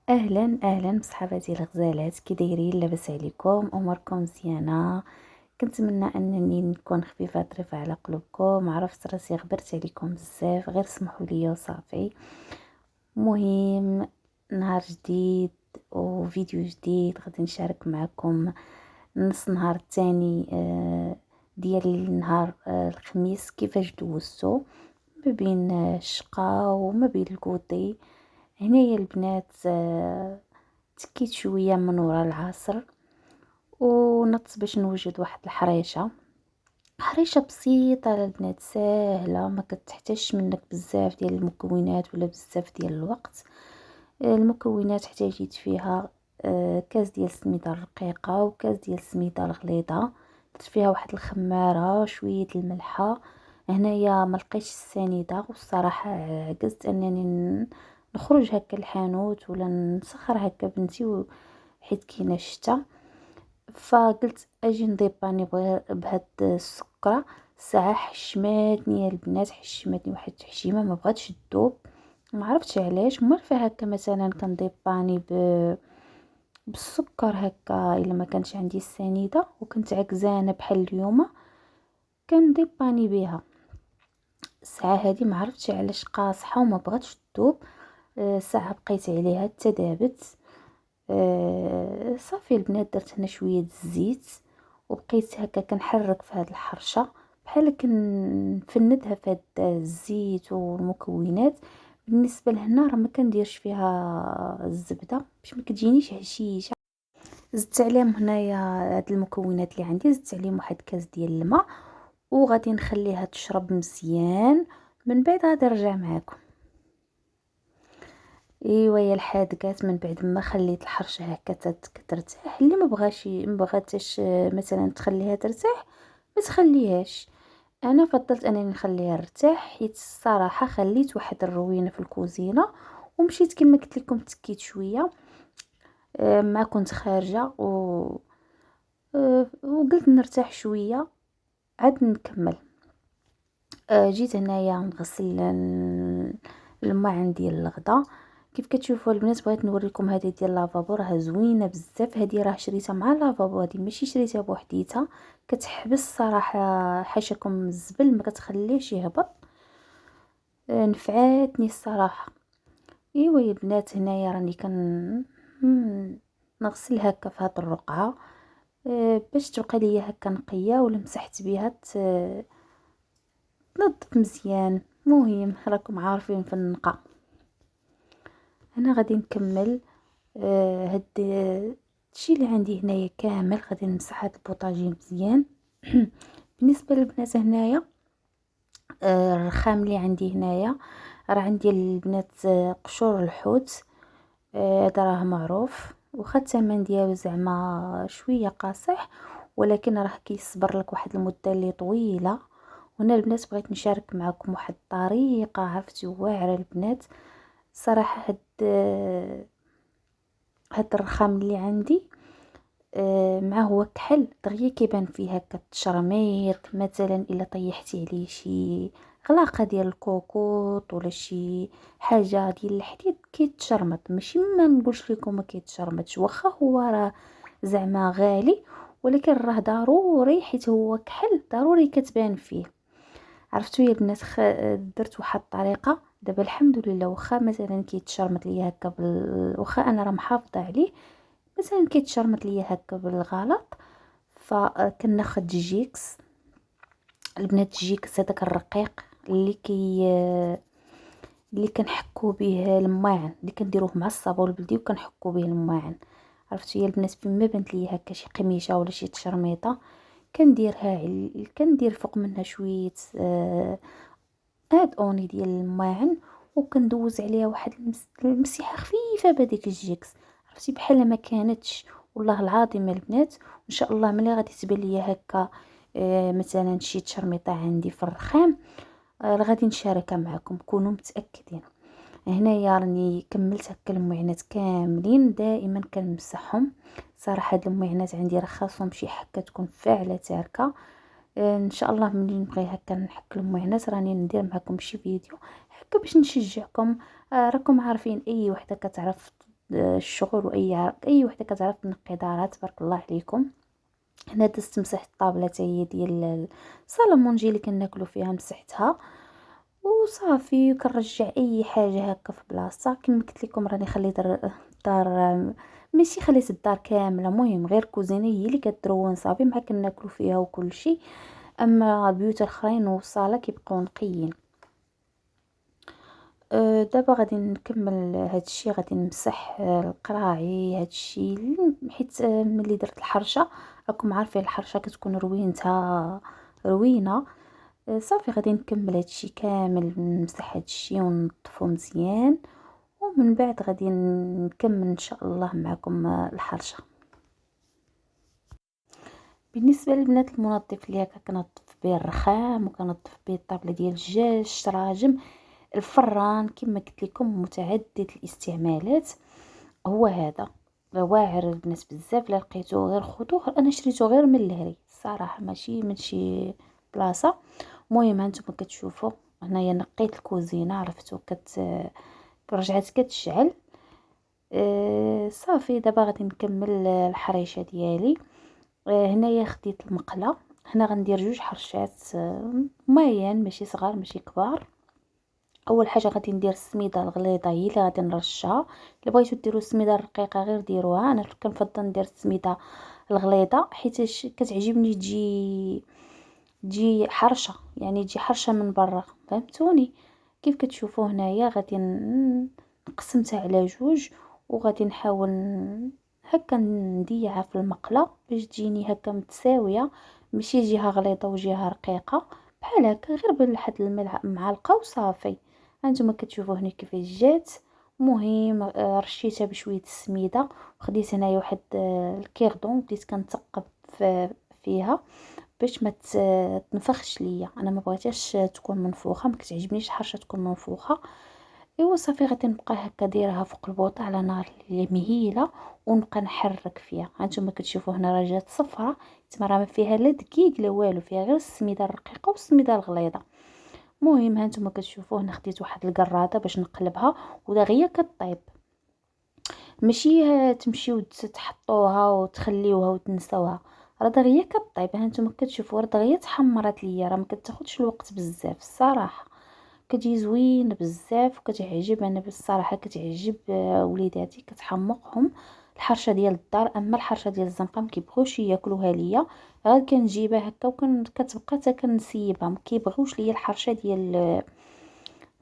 اهلا اهلا بصحباتي الغزالات، كي دايرين؟ لاباس عليكم؟ اموركم مزيانه؟ كنتمنى انني نكون خفيفه ظريفه على قلوبكم. عرفت راسي غبرت عليكم بزاف، غير سمحوا لي وصافي. مهم، نهار جديد وفيديو جديد غادي نشارك معكم. نص نهار الثاني ديال نهار الخميس، كيفاش دوزتو ما بين الشقا وما بين الكوطي. هنايا البنات تكيت شويه من وراء العصر ونط باش نوجد واحد الحريشه بسيطه البنات، ساهله، ما كتحتاجش منك بزاف ديال المكونات ولا بزاف ديال الوقت. المكونات احتاجيت فيها كاس ديال السميده الرقيقه وكاس ديال السميده الغليظه. درت فيها واحد الخماره شويه الملحه. هنايا ما لقيتش السنيده والصراحه عجزت انني نخرج هكا الحانوت ولا نسخر هكا بنتي حيت كاينه الشتا. فقلت اجي نضيباني بهاد السكره. ساعه حشماتني يا البنات، حشماتني واحد التحشيمه ما بغاتش تذوب. ما عرفتش علاش. مرفه هكا مثلا كنضيب باني بالسكر هكا الا ما كانش عندي السنيده وكنت عكزانه بحال اليوم كنضيب باني بها. الساعه هذه ما عرفتش علاش قاصحه وما بغاتش تذوب. ساعه بقيت عليها حتى دابت. صافي البنات، درت هنا شويه الزيت وبقيت هكا كنحرك في هاد الحرشه بحال كنفندها في هاد الزيت والمكونات. بالنسبه لهنا راه ما كنديرش فيها الزبده باش ما كتجينيش هشيشه. زدت عليهم هنايا هاد المكونات اللي عندي، زدت عليهم واحد كاس ديال الماء وغادي نخليها تشرب مزيان. من بعد غادي نرجع معاكم. ايوا يا الحادقات، من بعد ما خليت الحرشه هكا كترتاح، اللي ما بغاتش مثلا تخليها ترتاح ما تخليهاش. انا فضلت انني نخليها ترتاح حيت الصراحه خليت واحد الروينه في الكوزينه ومشيت كما قلت لكم تكيت شويه. ما كنت خارجه وقلت نرتاح شويه عاد نكمل. جيت هنايا نغسل الماعن ديال الغدا. كيف كتشوفوا البنات بغيت نوريكم هذه ديال لافابو، راه زوينه بزاف. هذه راه شريتها مع لافابو، هذه ماشي شريتها بوحديتها. كتحبس صراحه حاشاكم الزبل، ما كتخليهش يهبط. نفعاتني الصراحه. ايوا يا البنات، هنايا راني نغسل هكا في هاد الرقعه باش تبقى ليا هكا نقيه، ولا مسحت بها تنظف مزيان. مهم راكم عارفين في النقا. انا غادي نكمل هاد الشيء اللي عندي هنايا كامل، غادي نمسح هاد البوطاجي مزيان. بالنسبه للبنات هنايا الرخام اللي عندي هنايا، راه عندي البنات قشور الحوت. هذا راه معروف، واخا الثمن ديالو زعما شويه قاصح، ولكن راه كيصبر لك واحد المده اللي طويله. هنا البنات بغيت نشارك معكم واحد الطريقه عرفتي واعره البنات. صراحه هاد الرخام اللي عندي مع هو كحل دغيا كيبان فيه هكا التشرميط. مثلا الا طيحتي عليه شي غلاقه ديال الكوكوط ولا شي حاجه ديال الحديد كيتشرمط. ماشي ما نقولش لكم ما كيتشرمطش، واخا هو راه زعما غالي، ولكن راه ضروري حيت هو كحل ضروري كتبان فيه. عرفتوا يا البنات، درت واحد الطريقه دابا الحمد لله. واخا مثلا كيتشرمط ليا هكا واخا انا راه محافظه عليه، مثلا كيتشرمط ليا هكا بالغلط، فكناخد جيكس البنات. جيكس هذاك الرقيق اللي كنحكو به الماعن، اللي كنديروه مع الصابون البلدي وكنحكو به الماعن. عرفتوا يا البنات، فيما بنت لي هكا شي قميشه ولا شي تشرميطه كنديرها كندير فوق منها شويه هاد اوني ديال الماعن، وكندوز عليها واحد المسيحه خفيفه بهذيك الجيكس. عرفتي بحال ما كانتش. والله العظيم البنات، ان شاء الله ملي غادي تبان ليا هكا مثلا شي تشرميطه عندي في الرخام غادي نشاركها معكم، كونوا متاكدين. هنايا راني كملت هكا المعينات كاملين، دائما كنمسحهم. صراحه هاد المعينات عندي راه خاصهم شي حكه تكون فاعله تاركه. ان شاء الله ملي نبغي هكا نحك المعينات راني ندير معكم شي فيديو هكا باش نشجعكم. راكم عارفين اي وحده كتعرف الشغل اي وحده كتعرف تنقي دارها تبارك الله عليكم. هنا دزت مسحت الطابله حتى هي ديال الصالمونجي اللي كناكلو فيها، مسحتها وصافي. وكنرجع اي حاجه هكا في بلاصتها. كما قلت لكم راني خليت الدار ماشي خليت الدار كامله، مهم غير كوزينه هي اللي كترون صافي مع كناكلو فيها وكل شيء. اما البيوت الاخرين والصاله كيبقاو نقيين. دابا غادي نكمل هادشي، غادي نمسح القراعي هادشي حيت ملي درت الحرشه راكم عارفين الحرشه كتكون روينتها روينه. صافي غادي نكمل هادشي كامل، نمسح هادشي وننظفو مزيان، ومن بعد غادي نكمل ان شاء الله معكم الحرشه. بالنسبه للبنات المنظف اللي هكا كنظف به الرخام وكنظف به الطابله ديال الدجاج، الشراجم، الفران كما قلت لكم متعدد الاستعمالات. هو هذا واعر البنات بزاف، لا لقيتو غير خذوه. انا شريته غير من الهري الصراحه، ماشي من شي بلاصه. المهم هانتوما كتشوفوا هنايا نقيت الكوزينه، عرفتو رجعت كتشعل. صافي دابا غادي نكمل الحريشه ديالي. هنايا خديت المقله، هنا غندير جوج حرشات مايان، ماشي صغار ماشي كبار. اول حاجه غادي ندير السميده الغليظه هي اللي غادي نرشها. الا بغيتو ديروا السميده الرقيقه غير ديروها، انا كنفضل ندير السميده الغليظه حيت كتعجبني تجي حرشه، يعني تجي حرشه من برا، فهمتوني؟ كيف كتشوفوا هنايا غادي نقسمتها على جوج، وغادي نحاول هكا نديعها في المقله باش تجيني هكا متساويه، ماشي جهه غليظه وجهه رقيقه بحال هكا، غير بواحد المعلقه وصافي. هانتوما كتشوفوا هنا كيفاش جات. مهم رشيتها بشويه السميده، وخديت هنايا واحد الكيردون بديت كنثقب فيها باش ما تنفخش ليا. انا ما بغيتهاش تكون منفوخه، ما كتعجبنيش الحرشه تكون منفوخه. ايوا صافي غادي نبقى هكا دايرها فوق البوطه على نار اللي مهيله، ونبقى نحرك فيها. هانتوما كتشوفوا هنا راه جات صفرة، تما راه ما فيها لا دقيق لا والو، فيها غير السميده الرقيقه والسميده الغليظه. المهم هانتوما كتشوفوا هنا خديت واحد القراده باش نقلبها ودغيا كطيب، ماشي تمشيو تحطوها وتخليوها وتنسوها، راه دغيا كطيب. هانتوما كتشوفوا راه دغيا تحمرات ليا، راه ما كتاخذش الوقت بزاف الصراحه، كتجي زوينه بزاف وكتعجب. انا بالصراحه كتعجب وليداتي كتحمقهم الحرشه ديال الدار. اما الحرشه ديال الزنقه ما كيبغوش ياكلوها ليا، غير كنجيبها هكا كتبقى حتى كنسيبها. ما كيبغوش ليا الحرشه ديال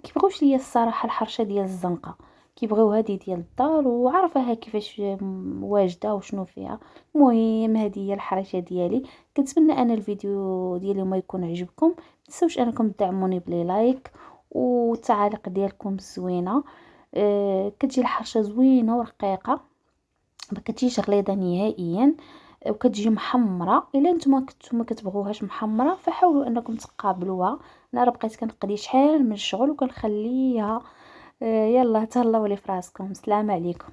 كيبغوش ليا الصراحه الحرشه ديال الزنقه، كيبغيو هذه ديال الدار وعارفاها كيفاش واجده وشنو فيها. المهم هذه هي الحرشه ديالي. كنتمنى انا الفيديو ديالي ما يكون عجبكم. متنساوش انكم تدعموني بلي لايك والتعاليق ديالكم الزوينه. كتجي الحرشه زوينه ورقيقه، ما كتجيش غليظه نهائيا، وكتجي محمره. الا نتوما كتبغوهاش محمره فحاولوا انكم تقابلوها. انا راه بقيت كنقضي شحال من الشغل وكنخليها. يلا تهلاو لي فراسكم، السلام عليكم.